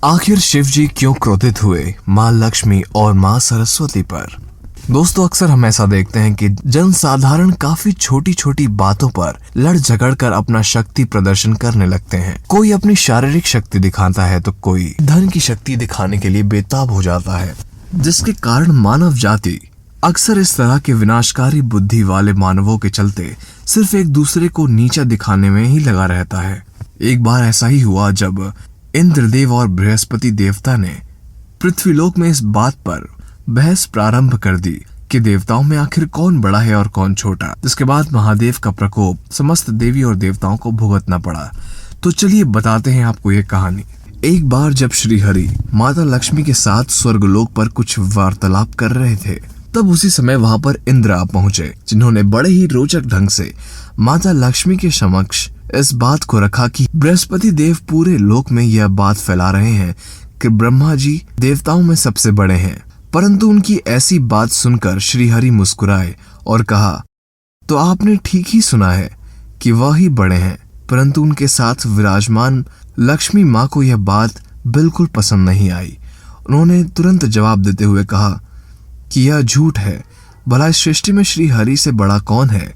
आखिर शिव जी क्यों क्रोधित हुए माँ लक्ष्मी और माँ सरस्वती पर। दोस्तों, अक्सर हम ऐसा देखते हैं कि जनसाधारण काफी छोटी छोटी बातों पर लड़ झगड़ कर अपना शक्ति प्रदर्शन करने लगते हैं। कोई अपनी शारीरिक शक्ति दिखाता है तो कोई धन की शक्ति दिखाने के लिए बेताब हो जाता है, जिसके कारण मानव जाति अक्सर इस तरह के विनाशकारी बुद्धि वाले मानवों के चलते सिर्फ एक दूसरे को नीचा दिखाने में ही लगा रहता है। एक बार ऐसा ही हुआ जब इंद्रदेव और बृहस्पति देवता ने पृथ्वीलोक में इस बात पर बहस प्रारंभ कर दी कि देवताओं में आखिर कौन बड़ा है और कौन छोटा। जिसके बाद महादेव का प्रकोप समस्त देवी और देवताओं को भुगतना पड़ा। तो चलिए बताते हैं आपको ये कहानी। एक बार जब श्री हरि माता लक्ष्मी के साथ स्वर्गलोक पर कुछ वार्तालाप कर रहे थे, तब उसी समय वहां पर इंद्र आ पहुंचे, जिन्होंने बड़े ही रोचक ढंग से माता लक्ष्मी के समक्ष इस बात को रखा कि बृहस्पति देव पूरे लोक में यह बात फैला रहे हैं कि ब्रह्मा जी देवताओं में सबसे बड़े हैं। परंतु उनकी ऐसी बात सुनकर श्री हरि मुस्कुराए और कहा, तो आपने ठीक ही सुना है कि वह ही बड़े हैं। परंतु उनके साथ विराजमान लक्ष्मी माँ को यह बात बिल्कुल पसंद नहीं आई। उन्होंने तुरंत जवाब देते हुए कहा कि यह झूठ है। भला इस सृष्टि में श्री हरि से बड़ा कौन है,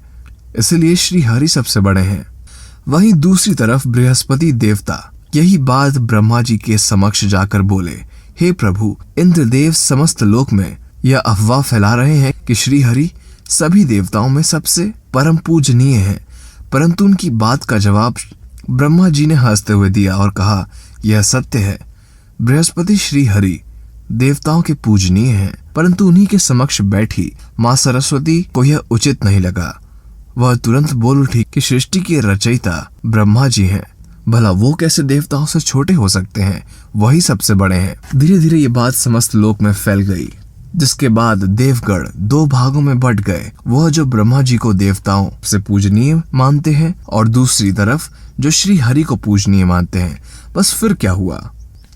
इसलिए श्री हरि सबसे बड़े हैं। वहीं दूसरी तरफ बृहस्पति देवता यही बात ब्रह्मा जी के समक्ष जाकर बोले, हे प्रभु, इंद्रदेव समस्त लोक में यह अफवाह फैला रहे हैं कि श्री हरि सभी देवताओं में सबसे परम पूजनीय हैं। परंतु उनकी बात का जवाब ब्रह्मा जी ने हंसते हुए दिया और कहा, यह सत्य है, बृहस्पति श्री हरि देवताओं के पूजनीय हैं। परंतु उन्हीं के समक्ष बैठी माँ सरस्वती को यह उचित नहीं लगा। वह तुरंत बोल उठी कि सृष्टि के रचयिता ब्रह्मा जी हैं, भला वो कैसे देवताओं से छोटे हो सकते हैं, वही सबसे बड़े हैं। धीरे धीरे ये बात समस्त लोक में फैल गई, जिसके बाद देवगण दो भागों में बट गए। वह जो ब्रह्मा जी को देवताओं से पूजनीय मानते हैं और दूसरी तरफ जो श्री हरि को पूजनीय मानते हैं। बस फिर क्या हुआ,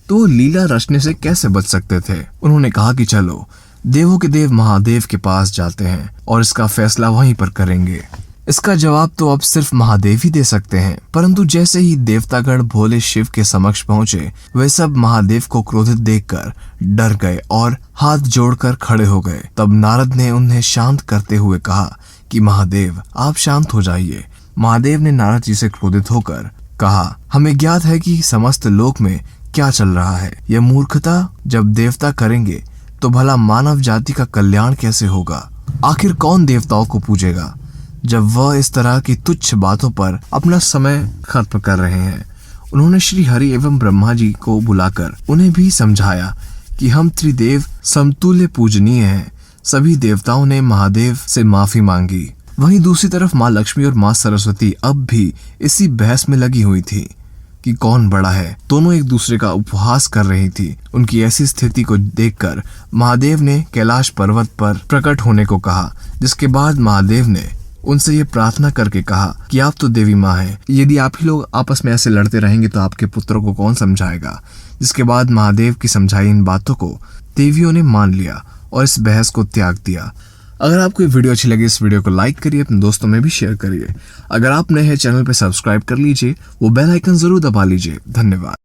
तो लीला रचने से कैसे बच सकते थे। उन्होंने कहा कि चलो देवों के देव महादेव के पास जाते हैं और इसका फैसला वहीं पर करेंगे। इसका जवाब तो अब सिर्फ महादेव ही दे सकते हैं। परंतु जैसे ही देवतागण भोले शिव के समक्ष पहुंचे, वे सब महादेव को क्रोधित देखकर डर गए और हाथ जोड़कर खड़े हो गए। तब नारद ने उन्हें शांत करते हुए कहा कि महादेव, आप शांत हो जाइए। महादेव ने नारद जी से क्रोधित होकर कहा, हमें ज्ञात है कि समस्त लोक में क्या चल रहा है। यह मूर्खता जब देवता करेंगे तो भला मानव जाति का कल्याण कैसे होगा। आखिर कौन देवताओं को पूजेगा जब वह इस तरह की तुच्छ बातों पर अपना समय खत्म कर रहे हैं। उन्होंने श्री हरि एवं ब्रह्मा जी को बुलाकर उन्हें भी समझाया कि हम त्रिदेव समतुल्य पूजनीय हैं। सभी देवताओं ने महादेव से माफी मांगी। वहीं दूसरी तरफ माँ लक्ष्मी और माँ सरस्वती अब भी इसी बहस में लगी हुई थी कि कौन बड़ा है। दोनों एक दूसरे का उपहास कर रही थी। उनकी ऐसी स्थिति को देखकर महादेव ने कैलाश पर्वत पर प्रकट होने को कहा, जिसके बाद महादेव ने उनसे ये प्रार्थना करके कहा कि आप तो देवी माँ हैं, यदि आप ही लोग आपस में ऐसे लड़ते रहेंगे तो आपके पुत्रों को कौन समझाएगा। जिसके बाद महादेव की समझाई इन बातों को देवियों ने मान लिया और इस बहस को त्याग दिया। अगर आपको ये वीडियो अच्छी लगी, इस वीडियो को लाइक करिए, अपने दोस्तों में भी शेयर करिए। अगर आप नए हैं चैनल पर सब्सक्राइब कर लीजिए, वो बेल आइकन जरूर दबा लीजिए। धन्यवाद।